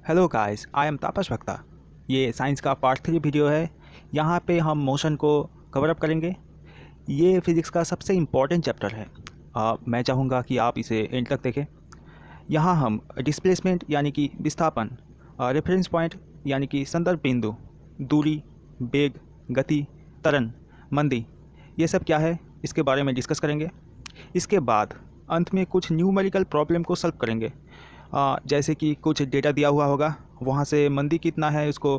Hello guys, I am तापस भक्ता। ये science का पार्ट 3 वीडियो है। यहाँ पे हम मोशन को कवर अप करेंगे। ये फिज़िक्स का सबसे इम्पॉर्टेंट चैप्टर है। मैं चाहूँगा कि आप इसे एंड तक देखें। यहाँ हम डिस्प्लेसमेंट यानी कि विस्थापन, रेफरेंस पॉइंट यानी कि संदर्भ बिंदु, दूरी, वेग, गति, त्वरण, मंदी, ये सब क्या है इसके बारे में डिस्कस करेंगे। इसके बाद अंत में कुछ न्यूमेरिकल प्रॉब्लम को सॉल्व करेंगे। जैसे कि कुछ डेटा दिया हुआ होगा, वहाँ से मंदी कितना है उसको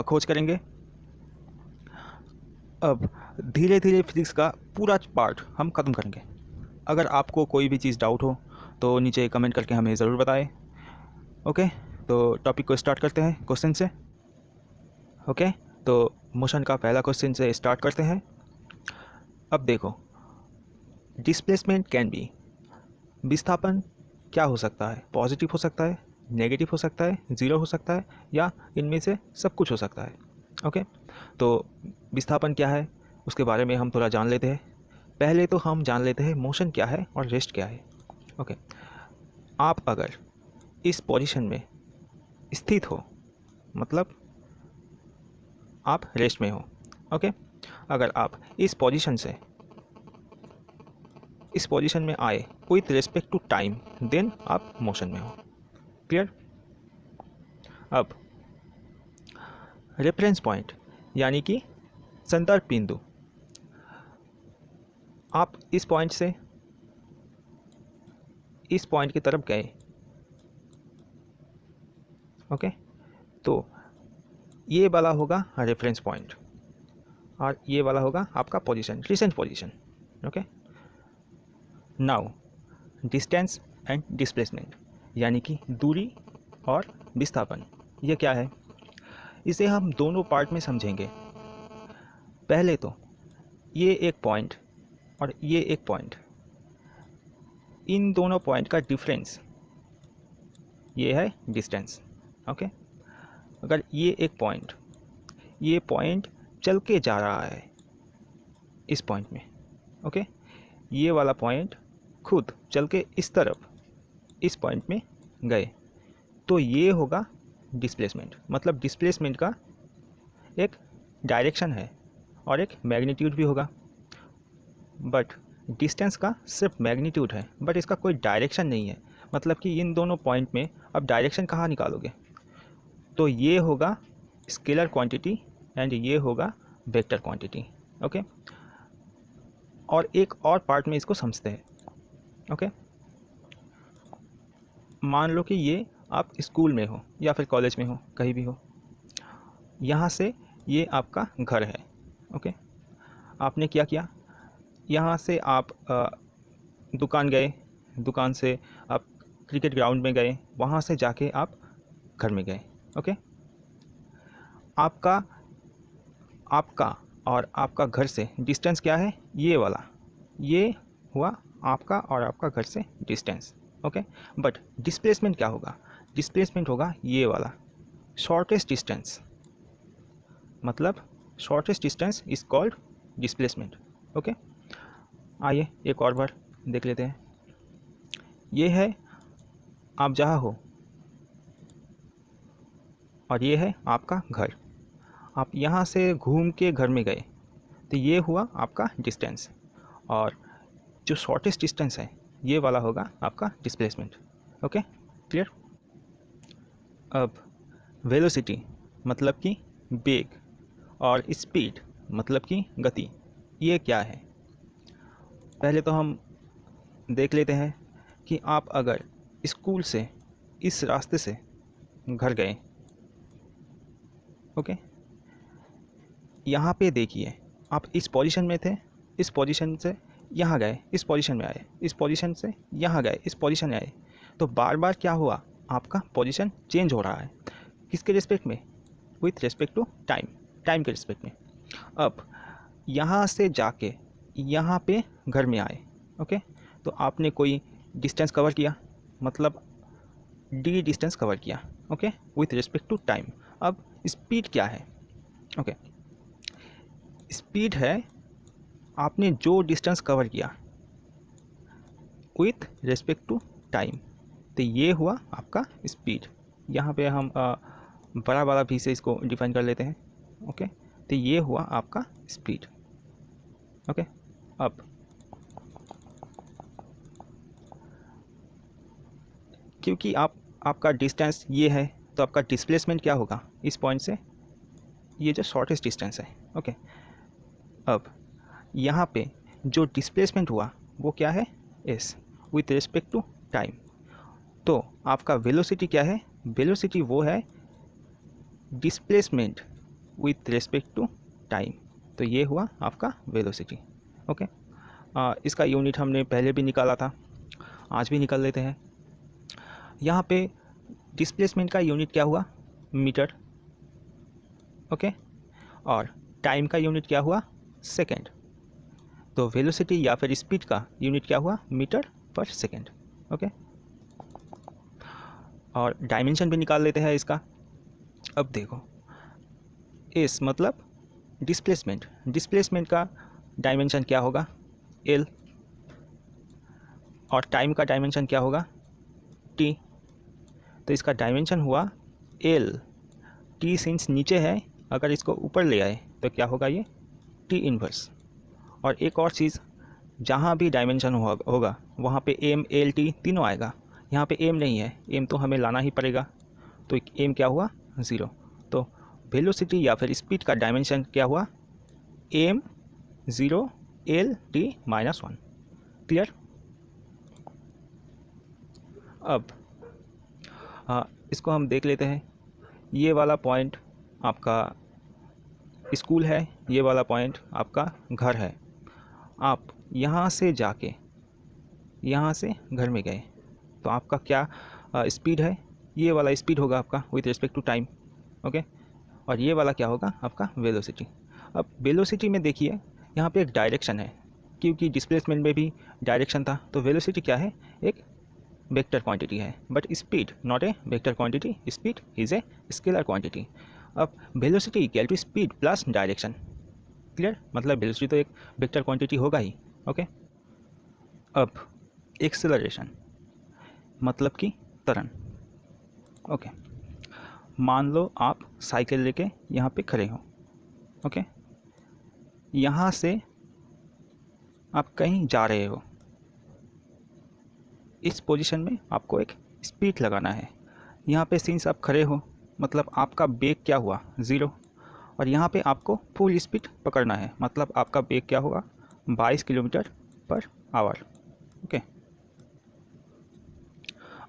खोज करेंगे। अब धीरे धीरे फिजिक्स का पूरा पार्ट हम ख़त्म करेंगे। अगर आपको कोई भी चीज़ डाउट हो तो नीचे कमेंट करके हमें ज़रूर बताएं। ओके, तो टॉपिक को स्टार्ट करते हैं क्वेश्चन से। ओके, तो मोशन का पहला क्वेश्चन से स्टार्ट करते हैं। अब देखो, डिस्प्लेसमेंट कैन बी, विस्थापन क्या हो सकता है? पॉजिटिव हो सकता है, नेगेटिव हो सकता है, ज़ीरो हो सकता है, या इनमें से सब कुछ हो सकता है। ओके, तो विस्थापन क्या है उसके बारे में हम थोड़ा जान लेते हैं। पहले तो हम जान लेते हैं मोशन क्या है और रेस्ट क्या है। ओके, आप अगर इस पोजीशन में स्थित हो मतलब आप रेस्ट में हो। ओके, अगर आप इस पोजीशन में आए with respect to time, then आप मोशन में हो। क्लियर? अब रेफरेंस पॉइंट यानी कि संदर्भ बिंदु, आप इस पॉइंट से इस पॉइंट की तरफ गए। ओके, तो ये वाला होगा रेफरेंस पॉइंट और ये वाला होगा आपका position, recent position. Okay, now distance and displacement यानी कि दूरी और विस्थापन, ये क्या है इसे हम दोनों पार्ट में समझेंगे। पहले तो ये एक पॉइंट और ये एक पॉइंट, इन दोनों पॉइंट का डिफरेंस ये है डिस्टेंस। ओके, अगर ये पॉइंट चल के जा रहा है इस पॉइंट में, ओके, ये वाला पॉइंट खुद चल के इस तरफ इस पॉइंट में गए, तो ये होगा डिस्प्लेसमेंट। मतलब डिस्प्लेसमेंट का एक डायरेक्शन है और एक मैग्नीट्यूड भी होगा। बट डिस्टेंस का सिर्फ मैग्नीट्यूड है, बट इसका कोई डायरेक्शन नहीं है। मतलब कि इन दोनों पॉइंट में अब डायरेक्शन कहाँ निकालोगे? तो ये होगा स्केलर क्वांटिटी एंड ये होगा वेक्टर क्वांटिटी। ओके, और एक और पार्ट में इसको समझते हैं। ओके, मान लो कि ये आप स्कूल में हो या फिर कॉलेज में हो, कहीं भी हो। यहाँ से ये आपका घर है। ओके, आपने क्या किया, यहाँ से आप दुकान गए, दुकान से आप क्रिकेट ग्राउंड में गए, वहाँ से जाके आप घर में गए। ओके, आपका और आपका घर से डिस्टेंस क्या है? ये वाला, ये हुआ आपका और आपका घर से डिस्टेंस। ओके, बट डिस्प्लेसमेंट क्या होगा? डिस्प्लेसमेंट होगा ये वाला, शॉर्टेस्ट डिस्टेंस। मतलब shortest distance is called displacement. Okay, आइए एक और बार देख लेते हैं। ये है आप जहाँ हो और ये है आपका घर। आप यहाँ से घूम के घर में गए, तो ये हुआ आपका डिस्टेंस, और जो शॉर्टेस्ट डिस्टेंस है ये वाला होगा आपका डिस्प्लेसमेंट। Okay, clear? अब वेलोसिटी मतलब कि वेग, और स्पीड मतलब कि गति, ये क्या है? पहले तो हम देख लेते हैं कि आप अगर स्कूल से इस रास्ते से घर गए, ओके, यहाँ पे देखिए आप इस पोजीशन में थे, इस पोजीशन से यहाँ गए, इस पोजीशन में आए, इस पोजीशन से यहाँ गए, इस पोजीशन में आए, तो बार बार क्या हुआ? आपका पोजीशन चेंज हो रहा है। किसके रिस्पेक्ट में? With respect to time, time के रिस्पेक्ट में। अब यहाँ से जाके यहाँ पे घर में आए, ओके, तो आपने कोई डिस्टेंस कवर किया, मतलब डी डिस्टेंस कवर किया, okay, with respect to time. अब स्पीड क्या है? ओके, स्पीड है आपने जो डिस्टेंस कवर किया विथ रिस्पेक्ट टू टाइम, तो ये हुआ आपका स्पीड। यहाँ पे हम बड़ा वाला भी से इसको डिफाइन कर लेते हैं। ओके, तो ये हुआ आपका स्पीड। ओके, अब क्योंकि आपका डिस्टेंस ये है, तो आपका डिस्प्लेसमेंट क्या होगा इस पॉइंट से, ये जो शॉर्टेस्ट डिस्टेंस है। ओके, अब यहाँ पे जो डिस्प्लेसमेंट हुआ वो क्या है, S with respect to time. तो आपका वेलोसिटी क्या है, वेलोसिटी वो है displacement with respect to time. तो ये हुआ आपका वेलोसिटी। ओके, इसका यूनिट हमने पहले भी निकाला था, आज भी निकाल लेते हैं। यहाँ पे डिस्प्लेसमेंट का यूनिट क्या हुआ, मीटर। ओके, और टाइम का यूनिट क्या हुआ, सेकेंड। तो वेलोसिटी या फिर स्पीड का यूनिट क्या हुआ, मीटर पर सेकेंड। ओके, और डायमेंशन भी निकाल लेते हैं इसका। अब देखो, एस मतलब डिस्प्लेसमेंट, डिस्प्लेसमेंट का डायमेंशन क्या होगा, एल, और टाइम का डायमेंशन क्या होगा, टी। तो इसका डायमेंशन हुआ एल, टी सिंस नीचे है, अगर इसको ऊपर ले आए तो क्या होगा, ये टी इन्वर्स। और एक और चीज़, जहाँ भी डायमेंशन होगा वहाँ पे एम एल टी तीनों आएगा। यहाँ पे एम नहीं है, एम तो हमें लाना ही पड़ेगा, तो एम क्या हुआ, ज़ीरो। तो वेलोसिटी या फिर स्पीड का डायमेंशन क्या हुआ, M zero L T -1। Clear. अब इसको हम देख लेते हैं। ये वाला पॉइंट आपका स्कूल है, ये वाला पॉइंट आपका घर है। आप यहाँ से जाके यहाँ से घर में गए, तो आपका क्या स्पीड है, ये वाला स्पीड होगा आपका with respect to time. Okay, और ये वाला क्या होगा आपका वेलोसिटी। अब वेलोसिटी में देखिए यहाँ पे एक डायरेक्शन है, क्योंकि डिस्प्लेसमेंट में भी डायरेक्शन था, तो वेलोसिटी क्या है, एक वेक्टर क्वांटिटी है। But speed not a vector quantity, speed is a scalar quantity. अब velocity equal to speed plus direction. Clear, मतलब वेलोसिटी तो एक वेक्टर क्वांटिटी होगा ही। ओके, अब एक्सेलरेशन मतलब कि त्वरण। ओके, मान लो आप साइकिल लेके यहाँ पे खड़े हो। ओके, यहाँ से आप कहीं जा रहे हो, इस पोजीशन में आपको एक स्पीड लगाना है। यहाँ पे सिंस आप खड़े हो, मतलब आपका वेग क्या हुआ, ज़ीरो। और यहाँ पे आपको फुल स्पीड पकड़ना है, मतलब आपका वेग क्या होगा, 22 किलोमीटर पर आवर। ओके,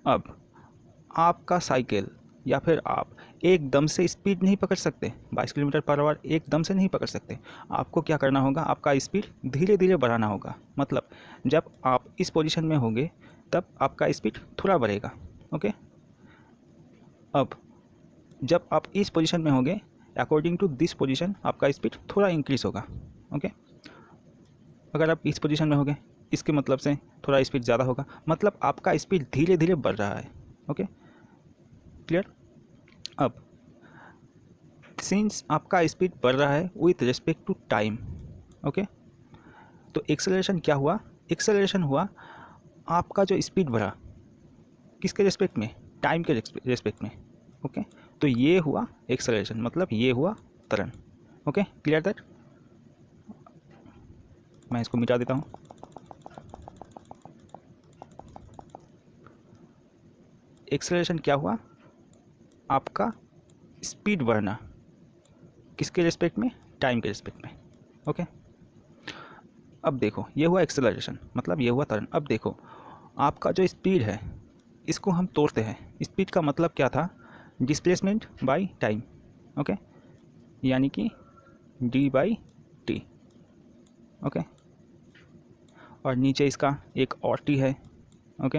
अब आपका साइकिल या फिर आप एकदम से स्पीड नहीं पकड़ सकते, 22 किलोमीटर पर आवर एकदम से नहीं पकड़ सकते। आपको क्या करना होगा, आपका स्पीड धीरे धीरे बढ़ाना होगा। मतलब जब आप इस पोजीशन में होंगे तब आपका स्पीड थोड़ा बढ़ेगा। ओके, अब जब आप इस पोजीशन में होंगे, अकॉर्डिंग टू दिस पोजीशन आपका स्पीड थोड़ा इंक्रीज होगा। ओके, अगर आप इस पोजीशन में होंगे, इसके मतलब से थोड़ा स्पीड ज़्यादा होगा, मतलब आपका स्पीड धीरे धीरे बढ़ रहा है। Okay, clear. अब सिंस आपका स्पीड बढ़ रहा है with respect to time. Okay, तो एक्सेलरेशन क्या हुआ, एक्सेलरेशन हुआ आपका जो स्पीड बढ़ा, किसके रिस्पेक्ट में, टाइम के रिस्पेक्ट में। ओके, तो ये हुआ एक्सेलरेशन, मतलब ये हुआ त्वरण। Okay, clear that. मैं इसको मिटा देता हूँ। एक्सेलरेशन क्या हुआ, आपका स्पीड बढ़ना, किसके रिस्पेक्ट में, टाइम के रिस्पेक्ट में। ओके, अब देखो ये हुआ एक्सेलरेशन, मतलब ये हुआ त्वरण। अब देखो आपका जो स्पीड है, इसको हम तोड़ते हैं। स्पीड का मतलब क्या था, डिस्प्लेसमेंट बाय टाइम। ओके, यानी कि d/t। ओके, और नीचे इसका एक और t है। ओके,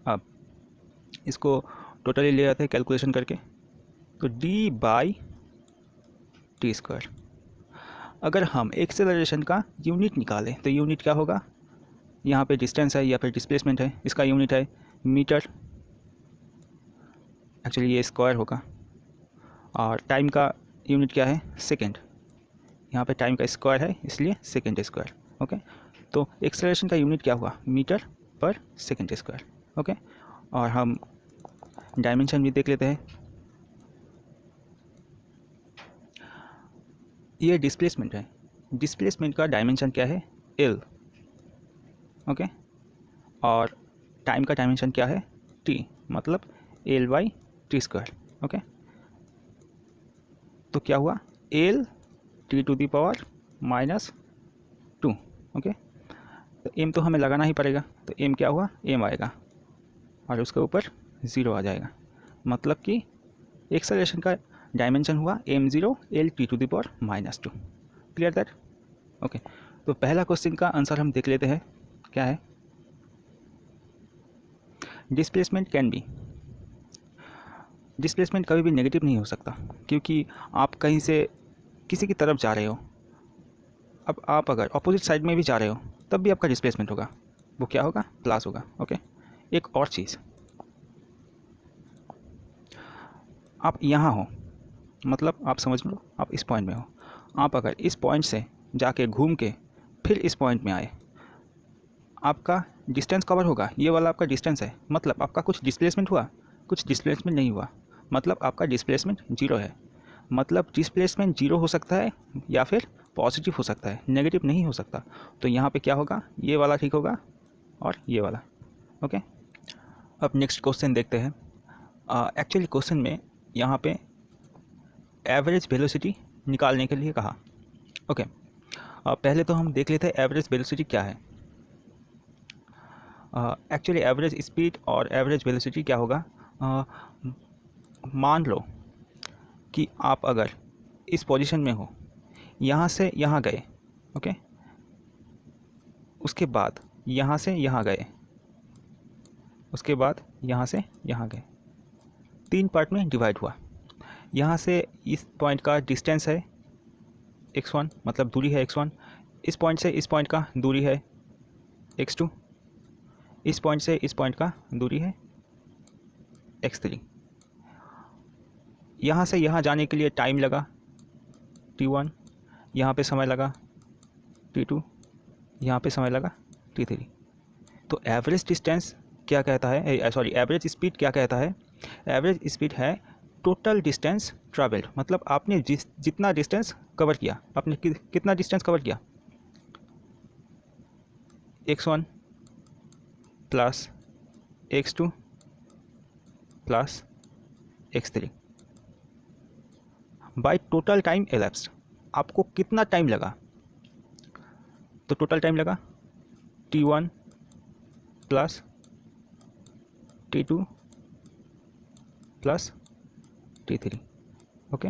अब इसको टोटली ले आते हैं कैलकुलेशन करके, तो d/t²। अगर हम एक्सेलरेशन का यूनिट निकालें तो यूनिट क्या होगा, यहाँ पे डिस्टेंस है या फिर डिस्प्लेसमेंट है, इसका यूनिट है मीटर, एक्चुअली ये स्क्वायर होगा। और टाइम का यूनिट क्या है, सेकेंड, यहाँ पे टाइम का स्क्वायर है इसलिए सेकेंड स्क्वायर। ओके, तो एक्सेलरेशन का यूनिट क्या हुआ, metre per second square. Okay, और हम डायमेंशन भी देख लेते हैं। ये डिस्प्लेसमेंट है, डिस्प्लेसमेंट का डायमेंशन क्या है, एल, ओके। और टाइम का डायमेंशन क्या है, टी, मतलब L by T square, okay. तो क्या हुआ, L T to the power minus 2, okay. तो एम तो हमें लगाना ही पड़ेगा, तो एम क्या हुआ, एम आएगा और उसके ऊपर 0 आ जाएगा, मतलब कि एक्सेलरेशन का डायमेंशन हुआ m0 L T to the power minus 2। Clear that, okay. तो पहला क्वेश्चन का आंसर हम देख लेते हैं, क्या है, डिस्प्लेसमेंट कैन बी, डिस्प्लेसमेंट कभी भी नेगेटिव नहीं हो सकता, क्योंकि आप कहीं से किसी की तरफ जा रहे हो, अब आप अगर अपोजिट साइड में भी जा रहे हो तब भी आपका डिस्प्लेसमेंट होगा, वो क्या होगा, प्लस होगा, ओके। एक और चीज़, आप यहाँ हो, मतलब आप समझ लो आप इस पॉइंट में हो, आप अगर इस पॉइंट से जाके घूम के फिर इस पॉइंट में आए, आपका डिस्टेंस कवर होगा, ये वाला आपका डिस्टेंस है, मतलब आपका कुछ डिस्प्लेसमेंट हुआ, कुछ डिस्प्लेसमेंट नहीं हुआ, मतलब आपका डिस्प्लेसमेंट 0 है। मतलब डिस्प्लेसमेंट 0 हो सकता है या फिर पॉजिटिव हो सकता है, नेगेटिव नहीं हो सकता। तो यहाँ पे क्या होगा, ये वाला ठीक होगा और ये वाला, ओके। अब नेक्स्ट क्वेश्चन देखते हैं। एक्चुअली क्वेश्चन में यहाँ पे एवरेज वेलोसिटी निकालने के लिए कहा, ओके। पहले तो हम देख लेते हैं एवरेज वेलोसिटी क्या है। एक्चुअली एवरेज स्पीड और एवरेज वेलोसिटी क्या होगा, मान लो कि आप अगर इस पोजीशन में हो, यहाँ से यहाँ गए, ओके, उसके बाद यहाँ से यहाँ गए, उसके बाद यहाँ से यहाँ गए, 3 पार्ट में डिवाइड हुआ। यहाँ से इस पॉइंट का डिस्टेंस है x1, मतलब दूरी है x1, इस पॉइंट से इस पॉइंट का दूरी है x2, इस पॉइंट से इस पॉइंट का दूरी है x3। यहाँ से यहाँ जाने के लिए टाइम लगा t1, यहाँ पे समय लगा t2, यहाँ पे समय लगा t3। तो एवरेज डिस्टेंस क्या कहता है, सॉरी एवरेज स्पीड क्या कहता है, एवरेज स्पीड है टोटल डिस्टेंस ट्रैवल्ड, मतलब आपने जितना डिस्टेंस कवर किया, आपने कितना डिस्टेंस कवर किया, x1 plus x2 plus x3 by total time elapsed, आपको कितना टाइम लगा, तो टोटल टाइम लगा t1 plus t2 plus t3, okay.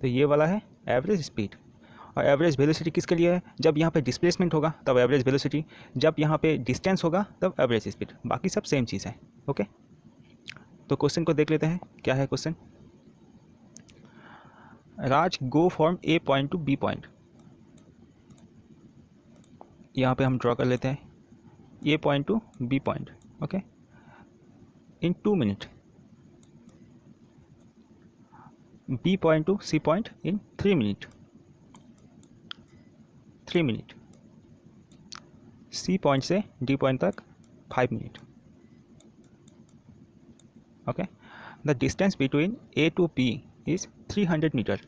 तो ये वाला है एवरेज स्पीड। और एवरेज वेलोसिटी किसके लिए है, जब यहाँ पे डिस्प्लेसमेंट होगा तब एवरेज वेलोसिटी, जब यहाँ पे डिस्टेंस होगा तब एवरेज स्पीड, बाकी सब सेम चीज़ है, ओके। तो क्वेश्चन को देख लेते हैं, क्या है question, Raj go from A point to B point, यहाँ पे हम ड्रॉ कर लेते हैं A point to B point, okay, in 2 minute, B point to C point in 3 minute, 3 minute, C point से डी पॉइंट तक 5 minute, okay. The distance between A to B is 300 metre,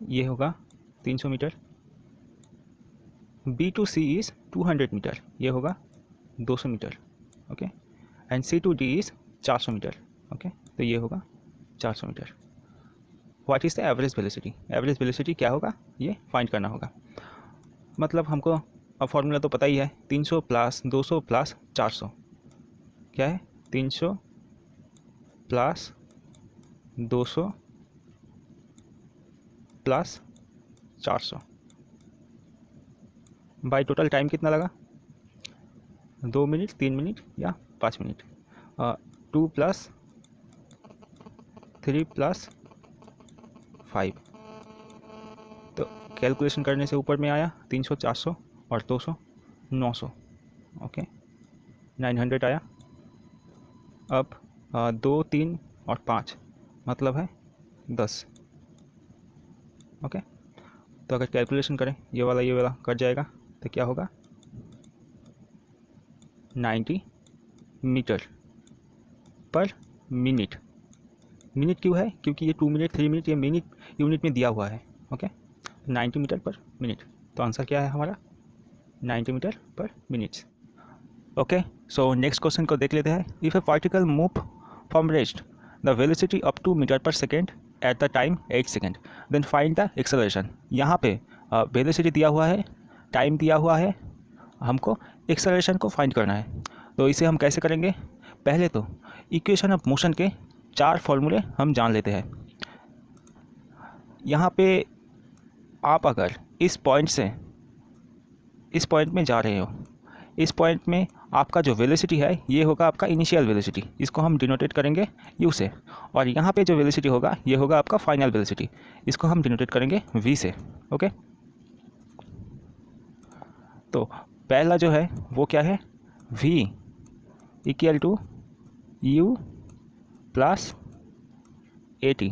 ये होगा 300 metre, B to C is 200 metre, ये होगा 200 metre, okay, and C to D is 400 metre, okay, तो ये होगा 400 metre. What is the average velocity, average velocity क्या होगा, ये फाइंड करना होगा। मतलब हमको अब फॉर्मूला तो पता ही है, 300 प्लस 200 प्लस 400, क्या है, 300 plus 200 plus 400 by total time कितना लगा, 2 मिनट, 3 मिनट या 5 मिनट, 2 प्लस 3 प्लस 5, तो कैलकुलेशन करने से ऊपर में आया 300, 400 और 200 900, ओके, 900 आया। अब 2, 3 और 5 मतलब है 10, ओके। तो अगर कैलकुलेशन करें ये वाला कट जाएगा, तो क्या होगा, 90 मीटर पर मिनट। मिनट क्यों है? क्योंकि ये 2 मिनट 3 मिनट ये मिनट यूनिट में दिया हुआ है। Okay, 90 metre per minute. तो आंसर क्या है हमारा? 90 metre per minutes. Okay, so next question को देख लेते हैं। If a particle move from rest the velocity up 2 metre per second at the time 8 second then find the acceleration. यहाँ पे वेलोसिटी दिया हुआ है, टाइम दिया हुआ है, हमको एक्सेलरेशन को फाइंड करना है। तो इसे हम कैसे करेंगे? पहले तो इक्वेशन ऑफ मोशन के 4 फॉर्मूले हम जान लेते हैं। यहाँ पे आप अगर इस पॉइंट से इस पॉइंट में जा रहे हो, इस पॉइंट में आपका जो वेलोसिटी है ये होगा आपका इनिशियल वेलोसिटी, इसको हम डिनोटेट करेंगे u से। और यहाँ पे जो वेलोसिटी होगा ये होगा आपका फाइनल वेलोसिटी, इसको हम डिनोटेट करेंगे v से। ओके, तो पहला जो है वो क्या है? v equal to u plus at।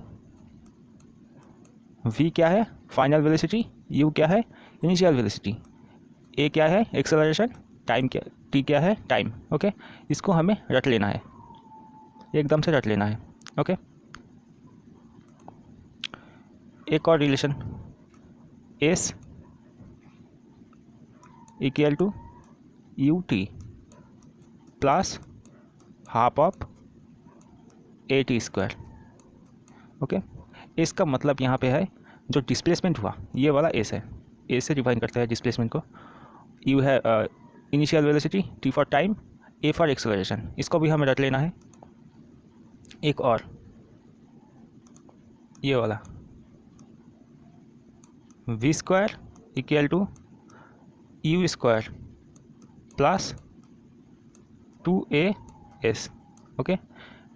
v क्या है? Final velocity. u क्या है? Initial velocity. a क्या है? एक्सेलरेशन। टाइम क्या, t क्या है? टाइम। ओके, इसको हमें रट लेना है, एकदम से रट लेना है। ओके, एक और relation, s equal to ut plus half of at square. Okay, इसका मतलब यहाँ पे है जो डिस्प्लेसमेंट हुआ ये वाला s है, a से डिफाइन करता है डिस्प्लेसमेंट को। u है initial velocity, t for time, a for acceleration, इसको भी हमें रट लेना है। एक और ये वाला v square equal to u square plus 2as। Okay,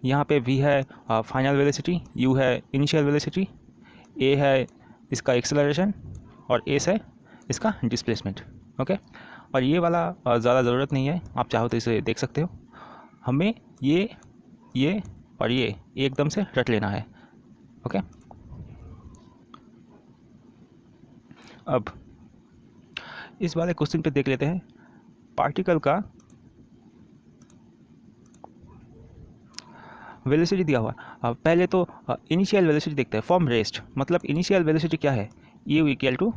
यहाँ पे v है फाइनल वेलोसिटी, u है इनिशियल वेलोसिटी, a है इसका एक्सेलरेशन और s है इसका डिस्प्लेसमेंट। ओके, और ये वाला ज़्यादा ज़रूरत नहीं है, आप चाहो तो इसे देख सकते हो। हमें ये और ये एकदम से रट लेना है। ओके, अब इस वाले क्वेश्चन पे देख लेते हैं। पार्टिकल का वेलोसिटी दिया हुआ। पहले तो इनिशियल वेलोसिटी देखते हैं। फ्रॉम रेस्ट मतलब इनिशियल वेलोसिटी क्या है? u equal to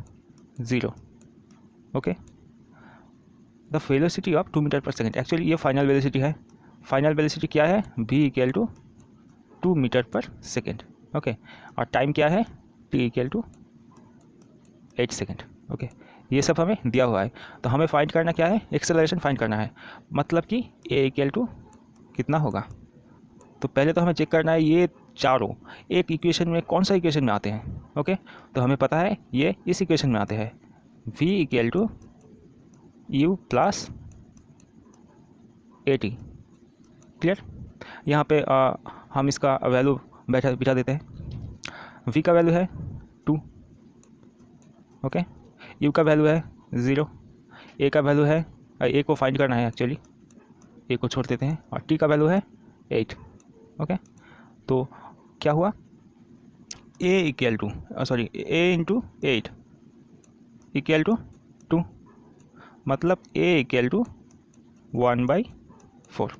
0। Okay, the velocity of 2 metre per second, actually ये फाइनल वेलोसिटी है। फाइनल वेलोसिटी क्या है? v equal to 2 metre per second. Okay, और टाइम क्या है? t equal to 8 second. Okay, ये सब हमें दिया हुआ है। तो हमें फाइंड करना क्या है? एक्सेलरेशन फाइंड करना है, मतलब कि a इक्वल टू कितना होगा। तो पहले तो हमें चेक करना है ये चारों एक इक्वेशन में कौन सा इक्वेशन में आते हैं। ओके, तो हमें पता है ये इस इक्वेशन में आते हैं, v equal to u plus at। Clear? यहाँ पे हम इसका वैल्यू बिठा देते हैं। v का वैल्यू है 2। ओके, u का वैल्यू है 0, a का वैल्यू है a को फाइंड करना है, एक्चुअली a को छोड़ देते हैं, और t का वैल्यू है 8। ओके, तो क्या हुआ? a equal to a into 8 equal to 2, मतलब a इक्वल टू 1/4।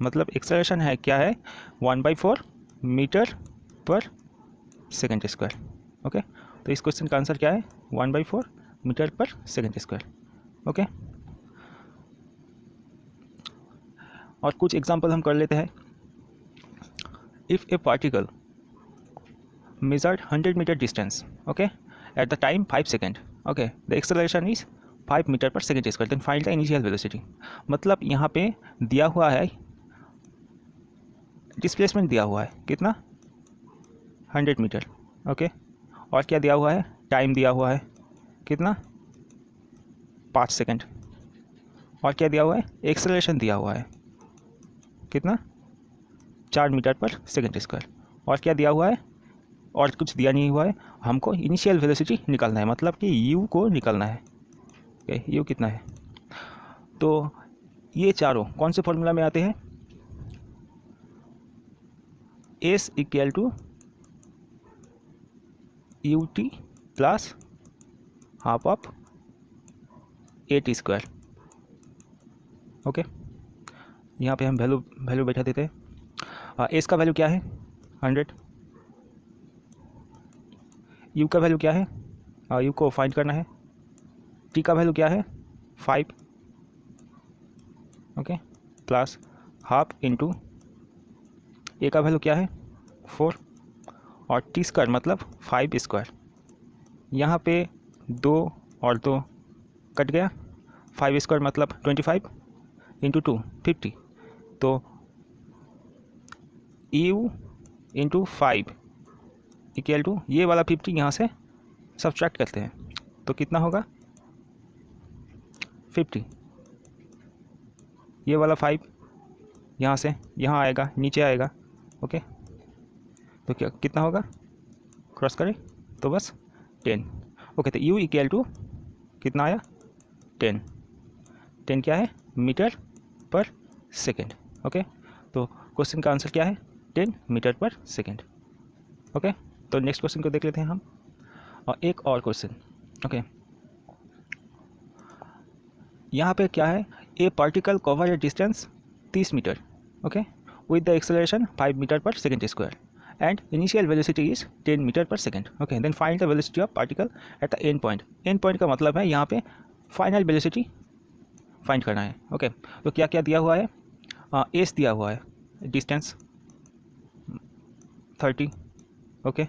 मतलब एक्सेलरेशन है क्या है? 1/4 metre per second square. Okay, तो इस क्वेश्चन का आंसर क्या है? 1/4 metre per second square. Okay, और कुछ एग्जांपल हम कर लेते हैं। If a particle measured 100 meter distance, okay, at the time 5 second, okay, the acceleration is 5 metre per second square, then find the initial velocity. मतलब यहाँ पे दिया हुआ है डिस्प्लेसमेंट दिया हुआ है कितना? 100 मीटर। ओके, और क्या दिया हुआ है? टाइम दिया हुआ है कितना? 5 सेकेंड। और क्या दिया हुआ है? एक्सेलरेशन दिया हुआ है कितना? 4 मीटर पर सेकेंड स्क्वायर। और क्या दिया हुआ है? और कुछ दिया नहीं हुआ है, हमको इनिशियल वेलोसिटी निकालना है, मतलब कि u को निकालना है। ओके, u कितना है? तो ये चारों कौन से फॉर्मूला में आते हैं? s equal to ut plus half of at square. Okay, यहाँ पे हम वैल्यू बैठा देते हैं। एस का वैल्यू क्या है 100, यू का वैल्यू क्या है, यू को फाइंड करना है, टी का वैल्यू क्या है 5, ओके, प्लस हाफ इंटू ए का वैल्यू क्या है 4 और टी स्क्वायर मतलब 5 स्क्वायर। यहाँ पे 2 और 2 कट गया, 5 स्क्वायर मतलब 25 इंटू 2 50, तो यू इंटू 5 इक्वल टू ये वाला 50 यहाँ से सब्ट्रैक्ट करते हैं तो कितना होगा 50, ये वाला 5 यहाँ से यहाँ आएगा नीचे आएगा, ओके, तो क्या कितना होगा क्रॉस करें तो बस 10, ओके, तो u इक्वल टू कितना आया 10, 10 क्या है मीटर पर सेकेंड, ओके, तो क्वेश्चन का आंसर क्या है 10 मीटर पर सेकेंड, ओके। तो नेक्स्ट क्वेश्चन को देख लेते हैं हम, और एक और क्वेश्चन, ओके, यहाँ पे क्या है a particle cover a distance 30 metre, okay, with the acceleration 5 metre per second square and initial velocity is 10 metre per second, okay, then find the velocity of particle at the end point। end point का मतलब है यहाँ पे final velocity find करना है, okay, तो क्या क्या दिया हुआ है, एस दिया हुआ है, डिस्टेंस 30, ओके,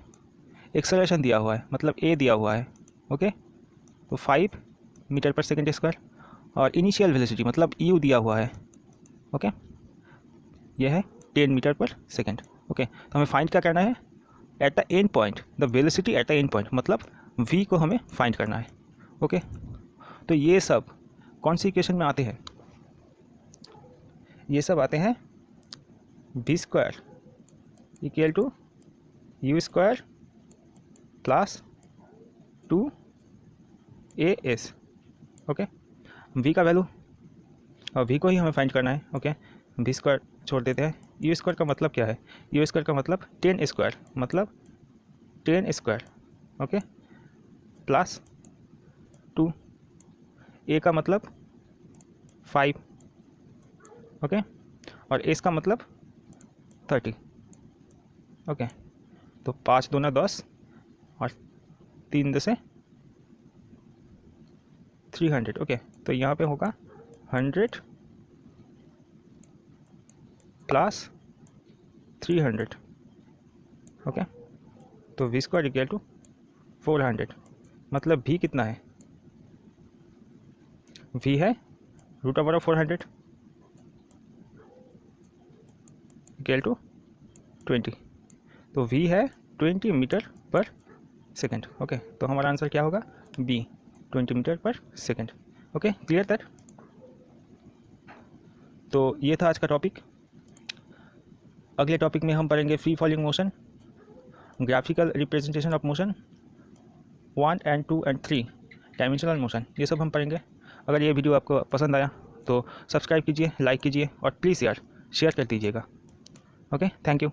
एक्सेलरेशन दिया हुआ है मतलब ए दिया हुआ है, ओके, तो 5 मीटर पर सेकेंड स्क्वायर, और इनिशियल वेलोसिटी मतलब यू दिया हुआ है, ओके, यह है 10 मीटर पर सेकेंड, ओके, तो हमें फाइंड क्या करना है at the end point, the velocity at the end point मतलब v को हमें फाइंड करना है, ओके, तो ये सब कौन सी इक्वेशन में आते हैं, ये सब आते हैं v square equal to U square plus 2as, okay, v का वैल्यू और v को ही हमें फाइंड करना है, ओके, v स्क्वायर छोड़ देते हैं, यू स्क्वायर का मतलब क्या है, यू स्क्वायर का मतलब 10 स्क्वायर मतलब 10 स्क्वायर, ओके, प्लस 2, ए का मतलब 5, ओके, और एस का मतलब 30, ओके, तो 5 दूना 10 और 3 10 300, ओके, तो यहाँ पे होगा 100 प्लस 300, ओके, तो v स्क्वायर इक्वल टू 400 मतलब v कितना है, v है √400 इक्वल टू 20, तो v है 20 मीटर पर सेकेंड, ओके, तो हमारा आंसर क्या होगा b 20 metre per second, okay, clear that. तो ये था आज का टॉपिक। अगले टॉपिक में हम पढ़ेंगे free falling motion, graphical representation of motion, 1 and 2 and 3 dimensional motion, ये सब हम पढ़ेंगे। अगर ये वीडियो आपको पसंद आया तो सब्सक्राइब कीजिए, लाइक कीजिए और प्लीज़ यार शेयर कर दीजिएगा, ओके, थैंक यू।